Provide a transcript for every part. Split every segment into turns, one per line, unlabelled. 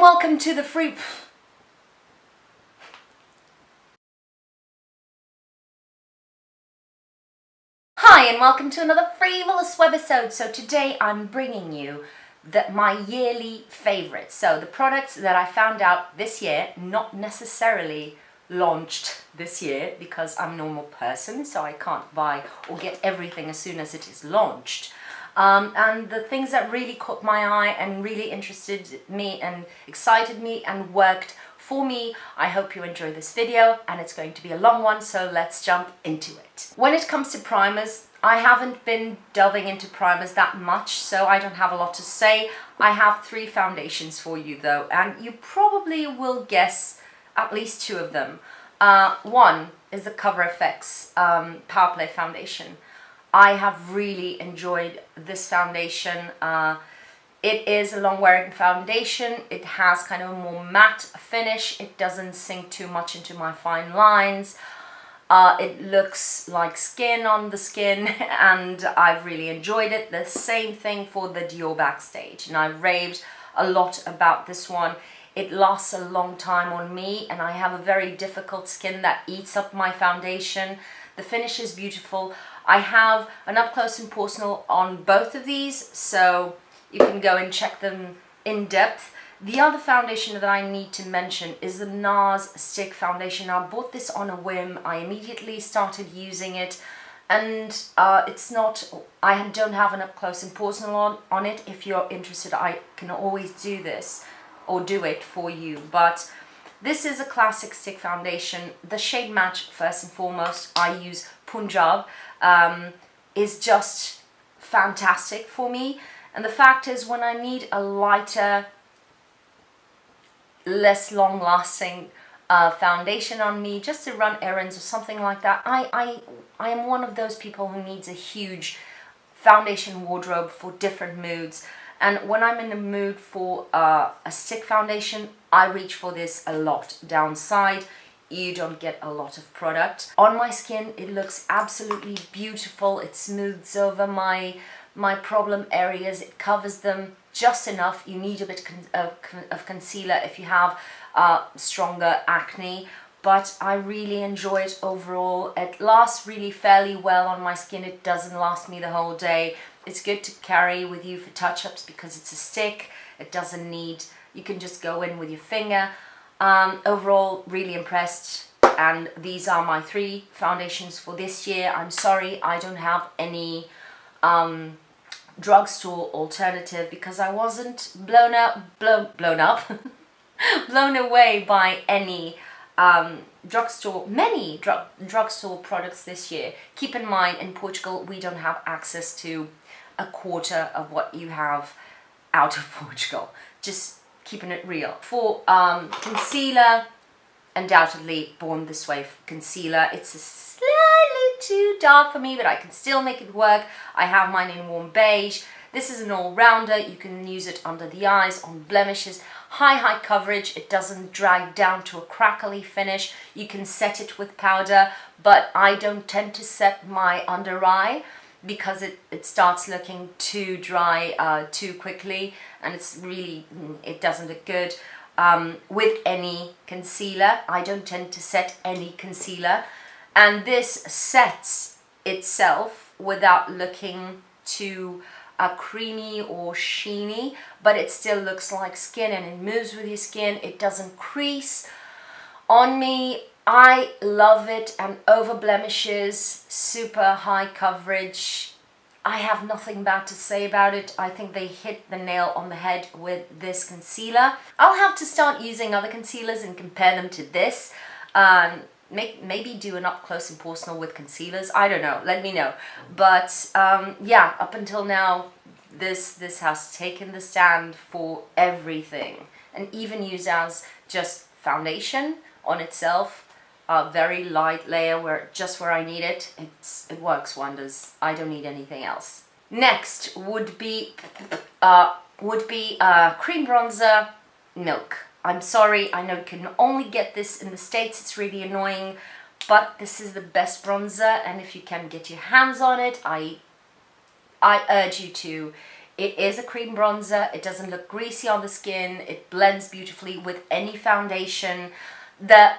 welcome to the free... Hi and welcome to another free.volous webisode. So today I'm bringing you my yearly favorites. So the products that I found out this year, not necessarily launched this year because I'm a normal person, so I can't buy or get everything as soon as it is launched. And the things that really caught my eye and really interested me and excited me and worked for me. I hope you enjoy this video, and it's going to be a long one, so let's jump into it. When it comes to primers, I haven't been delving into primers that much, so I don't have a lot to say. I have 3 foundations for you though, and you probably will guess at least 2 of them. One is the Cover FX Power Play foundation. I have really enjoyed this foundation. It is a long-wearing foundation. It has kind of a more matte finish. It doesn't sink too much into my fine lines. It looks like skin on the skin, and I've really enjoyed it. The same thing for the Dior Backstage, and I've raved a lot about this one. It lasts a long time on me, and I have a very difficult skin that eats up my foundation. The finish is beautiful. I have an up-close and personal on both of these, so you can go and check them in depth. The other foundation that I need to mention is the Nars Stick Foundation. I bought this on a whim. I immediately started using it, and I don't have an up-close and personal on it. If you're interested, I can always do this or do it for you, but this is a classic stick foundation. The shade match, first and foremost, I use Punjab, is just fantastic for me. And the fact is, when I need a lighter, less long-lasting foundation on me, just to run errands or something like that, I am one of those people who needs a huge foundation wardrobe for different moods. And when I'm in the mood for a stick foundation, I reach for this a lot. Downside, you don't get a lot of product. On my skin, it looks absolutely beautiful. It smooths over my problem areas. It covers them just enough. You need a bit of concealer if you have stronger acne, but I really enjoy it overall. It lasts really fairly well on my skin. It doesn't last me the whole day. It's good to carry with you for touch-ups because it's a stick. It doesn't need, you can just go in with your finger. Overall, really impressed, and these are my 3 foundations for this year. I'm sorry I don't have any drugstore alternative because I wasn't blown away by any drugstore products this year. Keep in mind, in Portugal we don't have access to a quarter of what you have out of Portugal. Just keeping it real. For concealer, undoubtedly Born This Way concealer. It's a slightly too dark for me, but I can still make it work. I have mine in warm beige. This is an all-rounder. You can use it under the eyes, on blemishes. High coverage. It doesn't drag down to a crackly finish. You can set it with powder, but I don't tend to set my under eye because it starts looking too dry too quickly, and it doesn't look good. With any concealer, I don't tend to set any concealer, and this sets itself without looking too creamy or sheeny, but it still looks like skin, and it moves with your skin. It doesn't crease on me. I love it, and over blemishes, super high coverage. I have nothing bad to say about it. I think they hit the nail on the head with this concealer. I'll have to start using other concealers and compare them to this. Maybe do an up-close and personal with concealers. I don't know, let me know. But yeah, up until now, this has taken the stand for everything, and even used as just foundation on itself. A very light layer where I need it. It works wonders. I don't need anything else. Next would be cream bronzer Milk. I'm sorry, I know you can only get this in the States. It's really annoying, but this is the best bronzer, and if you can get your hands on it, I urge you to. It is a cream bronzer. It doesn't look greasy on the skin. It blends beautifully with any foundation. The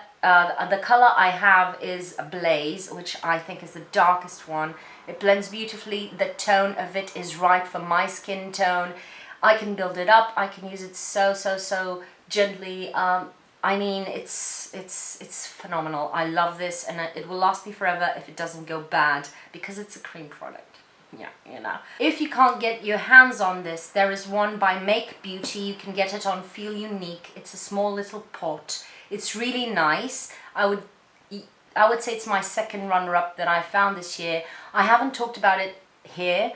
color I have is a Blaze, which I think is the darkest one. It blends beautifully. The tone of it is right for my skin tone. I can build it up. I can use it so gently. I mean, it's phenomenal. I love this, and it will last me forever if it doesn't go bad, because it's a cream product. Yeah, you know. If you can't get your hands on this, there is one by Make Beauty. You can get it on Feel Unique. It's a small little pot. It's really nice. I would say it's my second runner-up that I found this year. I haven't talked about it here,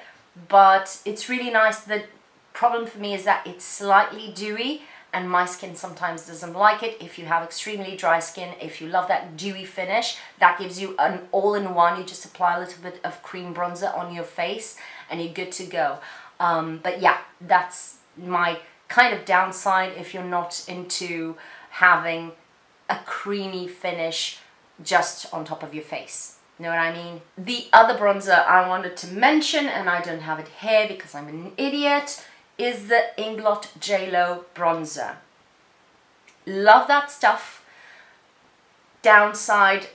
but it's really nice. The problem for me is that it's slightly dewy, and my skin sometimes doesn't like it. If you have extremely dry skin, if you love that dewy finish, that gives you an all-in-one. You just apply a little bit of cream bronzer on your face and you're good to go. But yeah, that's my kind of downside if you're not into having a creamy finish just on top of your face. You know what I mean? The other bronzer I wanted to mention, and I don't have it here because I'm an idiot, is the Inglot JLo bronzer. Love that stuff. Downside,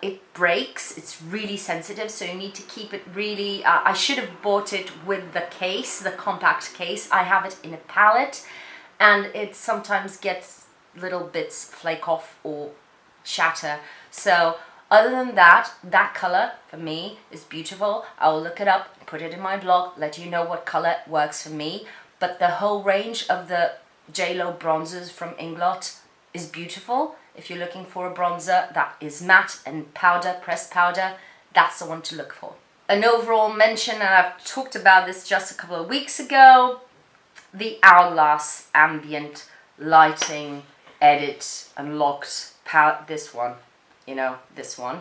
it breaks. It's really sensitive, so you need to keep it really... I should have bought it with the case, the compact case. I have it in a palette, and it sometimes gets little bits flake off or shatter. So other than that, that color for me is beautiful. I will look it up, put it in my blog, let you know what color works for me. But the whole range of the JLo bronzers from Inglot is beautiful. If you're looking for a bronzer that is matte and powder, pressed powder, that's the one to look for. An overall mention, and I've talked about this just a couple of weeks ago, the Hourglass Ambient Lighting Edit Unlocked palette, this one, you know, this one.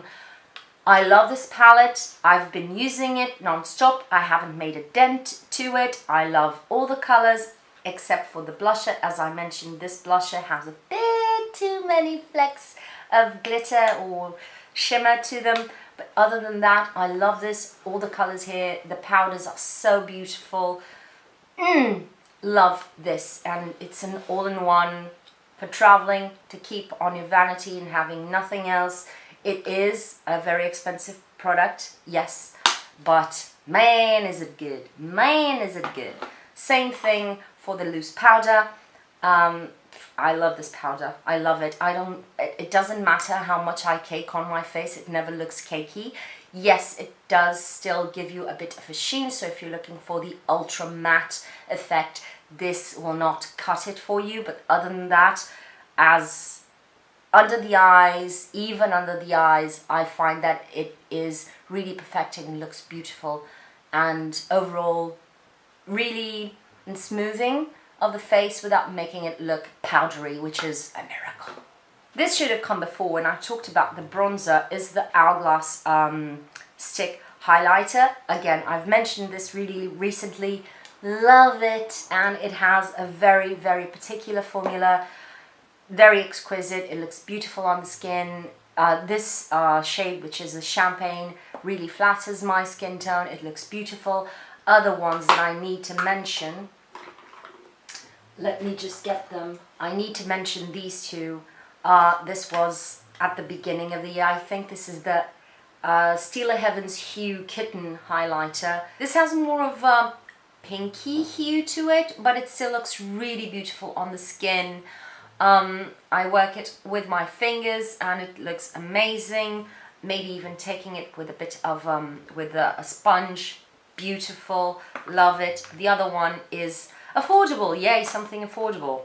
I love this palette. I've been using it non-stop. I haven't made a dent to it. I love all the colors except for the blusher. As I mentioned, this blusher has a bit too many flecks of glitter or shimmer to them. But other than that, I love this. All the colors here. The powders are so beautiful. Love this. And it's an all-in-one for traveling, to keep on your vanity and having nothing else. It is a very expensive product, yes, but man is it good, man is it good. Same thing for the loose powder. I love this powder, I love it. It doesn't matter how much I cake on my face, it never looks cakey. Yes, it does still give you a bit of a sheen, so if you're looking for the ultra matte effect, this will not cut it for you. But other than that, as under the eyes, even under the eyes, I find that it is really perfecting and looks beautiful, and overall really smoothing of the face without making it look powdery, which is a miracle. This should have come before when I talked about the bronzer, is the Hourglass stick highlighter. Again, I've mentioned this really recently. Love it, and it has a very particular formula. Very exquisite. It looks beautiful on the skin. This shade, which is a champagne, really flatters my skin tone. It looks beautiful. Other ones that I need to mention, let me just get them. I need to mention these two. This was at the beginning of the year. I think this is the Steeler Heaven's Hue Kitten highlighter. This has more of a pinky hue to it, but it still looks really beautiful on the skin. I work it with my fingers and it looks amazing. Maybe even taking it with a bit of with a sponge. Beautiful, love it. The other one is affordable. Yay, something affordable.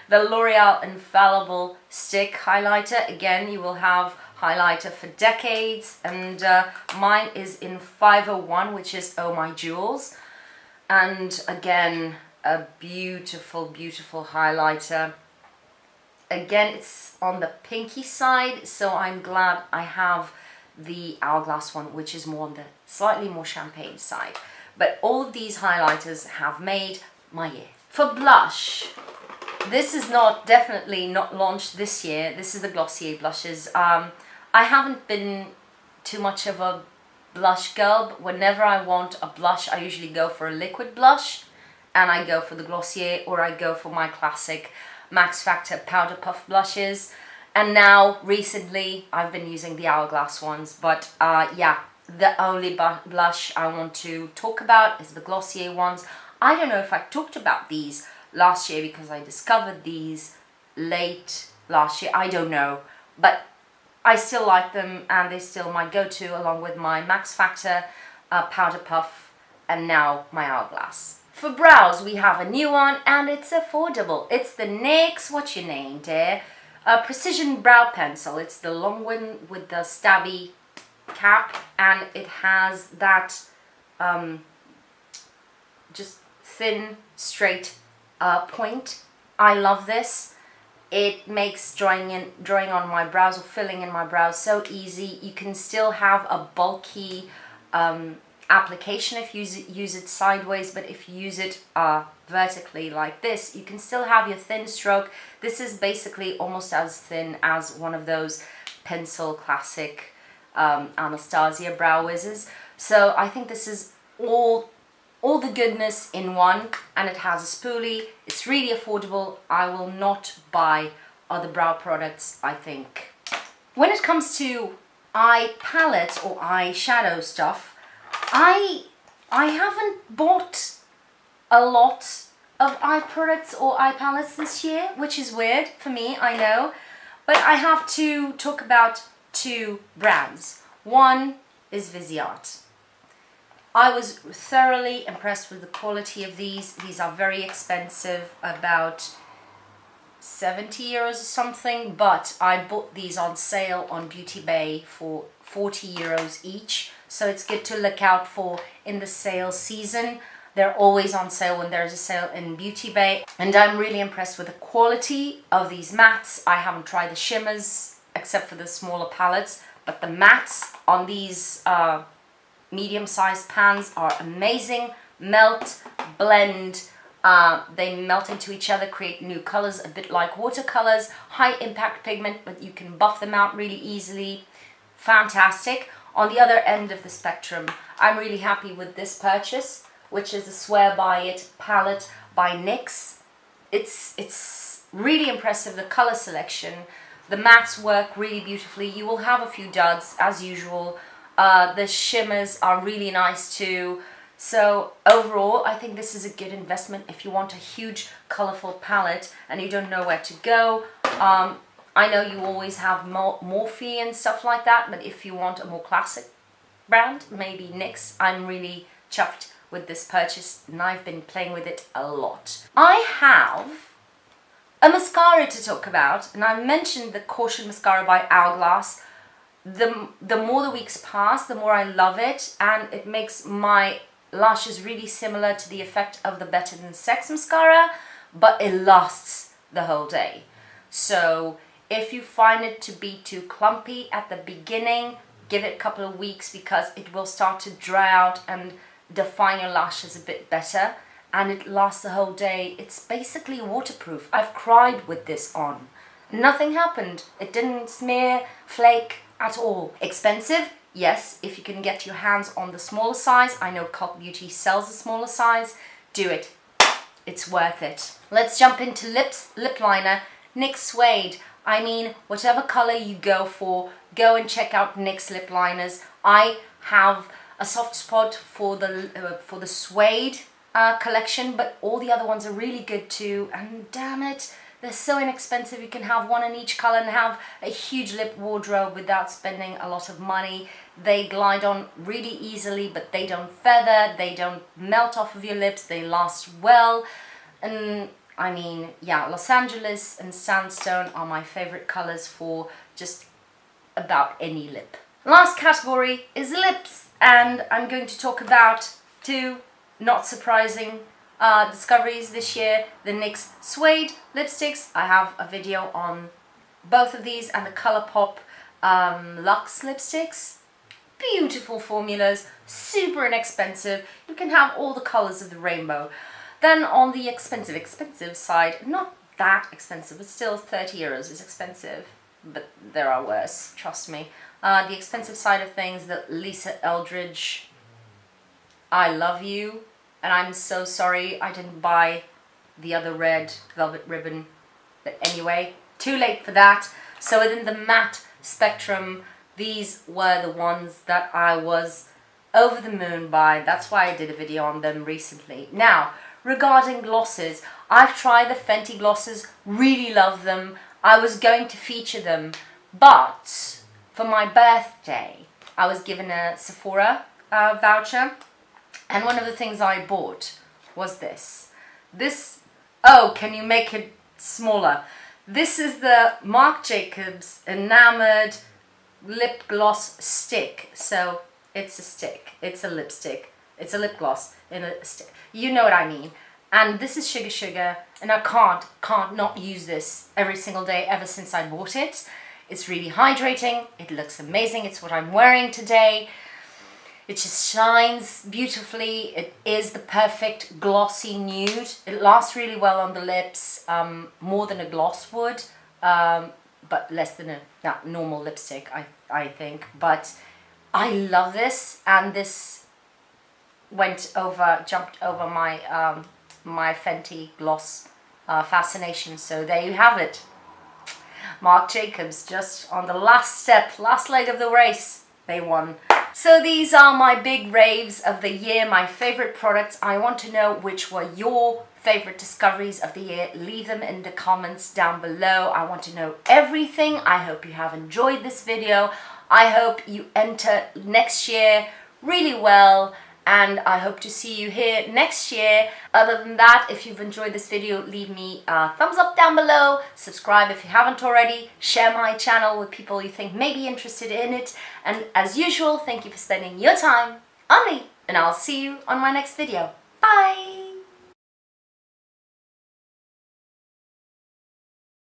The L'Oreal Infallible stick highlighter. Again, you will have highlighter for decades, and mine is in 501, which is Oh My Jewels. And again, a beautiful highlighter. Again, it's on the pinky side, so I'm glad I have the Hourglass one, which is more on the slightly more champagne side. But all of these highlighters have made my year. For blush, this is definitely not launched this year. This is the Glossier blushes. I haven't been too much of a blush girl, but whenever I want a blush, I usually go for a liquid blush, and I go for the Glossier, or I go for my classic Max Factor Powder Puff blushes. And now, recently, I've been using the Hourglass ones, but yeah, the only blush I want to talk about is the Glossier ones. I don't know if I talked about these last year because I discovered these late last year, I don't know, but I still like them and they still my go-to, along with my Max Factor Powder Puff and now my Hourglass. For brows, we have a new one and it's affordable. It's the NYX, what's your name dear? Precision Brow Pencil. It's the long one with the stabby cap, and it has that just thin, straight point. I love this. It makes drawing on my brows or filling in my brows so easy. You can still have a bulky application if you use it sideways, but if you use it vertically like this, you can still have your thin stroke. This is basically almost as thin as one of those pencil classic Anastasia brow wizzes. So I think this is all the goodness in one, and it has a spoolie. It's really affordable. I will not buy other brow products, I think. When it comes to eye palettes or eyeshadow stuff, I haven't bought a lot of eye products or eye palettes this year, which is weird for me, I know. But I have to talk about two brands. One is Viseart. I was thoroughly impressed with the quality of these. These are very expensive, about 70 euros or something, but I bought these on sale on Beauty Bay for 40 euros each. So it's good to look out for in the sale season. They're always on sale when there's a sale in Beauty Bay. And I'm really impressed with the quality of these mattes. I haven't tried the shimmers except for the smaller palettes, but the mattes on these medium-sized pans are amazing. Melt, blend, they melt into each other, create new colors, a bit like watercolors. High impact pigment, but you can buff them out really easily. Fantastic. On the other end of the spectrum, I'm really happy with this purchase, which is the Swear By It palette by NYX. It's really impressive, the color selection. The mattes work really beautifully. You will have a few duds as usual. The shimmers are really nice too. So overall, I think this is a good investment if you want a huge colorful palette and you don't know where to go. I know you always have Morphe and stuff like that, but if you want a more classic brand, maybe NYX. I'm really chuffed with this purchase and I've been playing with it a lot. I have a mascara to talk about, and I mentioned the Caution Mascara by Hourglass. The more the weeks pass, the more I love it, and it makes my lashes really similar to the effect of the Better Than Sex mascara, but it lasts the whole day. So if you find it to be too clumpy at the beginning, give it a couple of weeks because it will start to dry out and define your lashes a bit better, and it lasts the whole day. It's basically waterproof. I've cried with this on. Nothing happened. It didn't smear, flake at all. Expensive? Yes, if you can get your hands on the smaller size. I know Cult Beauty sells the smaller size. Do it. It's worth it. Let's jump into Lip Liner Nyx Suede. I mean, whatever color you go for, go and check out Nyx Lip Liners. I have a soft spot for the suede collection, but all the other ones are really good too. And damn it, they're so inexpensive. You can have one in each color and have a huge lip wardrobe without spending a lot of money. They glide on really easily, but they don't feather, they don't melt off of your lips, they last well. And I mean, yeah, Los Angeles and Sandstone are my favorite colors for just about any lip. Last category is lips, and I'm going to talk about two not surprising discoveries this year. The NYX Suede Lipsticks. I have a video on both of these, and the ColourPop Luxe Lipsticks. Beautiful formulas, super inexpensive. You can have all the colors of the rainbow. Then on the expensive side, not that expensive, but still 30 euros is expensive. but there are worse, trust me. The expensive side of things, the Lisa Eldridge, I love you, and I'm so sorry I didn't buy the other red velvet ribbon, but anyway, too late for that. So within the matte spectrum, these were the ones that I was over the moon by. That's why I did a video on them recently. Now, regarding glosses, I've tried the Fenty glosses, really love them. I was going to feature them, but for my birthday, I was given a Sephora voucher, and one of the things I bought was this. Oh, can you make it smaller? This is the Marc Jacobs Enamored Lip Gloss Stick. So it's a stick, it's a lipstick, it's a lip gloss in a stick. You know what I mean. And this is Sugar Sugar, and I can't not use this every single day ever since I bought it. It's really hydrating, it looks amazing, it's what I'm wearing today. It just shines beautifully. It is the perfect glossy nude. It lasts really well on the lips, more than a gloss would, but less than a normal lipstick, I think. But I love this, and this jumped over my my Fenty gloss fascination. So there you have it. Marc Jacobs, just on the last leg of the race, they won. So these are my big raves of the year, my favorite products. I want to know which were your favorite discoveries of the year. Leave them in the comments down below. I want to know everything. I hope you have enjoyed this video. I hope you enter next year really well, and I hope to see you here next year. Other than that, if you've enjoyed this video, leave me a thumbs up down below, subscribe if you haven't already, share my channel with people you think may be interested in it, and as usual, thank you for spending your time on me, and I'll see you on my next video. Bye!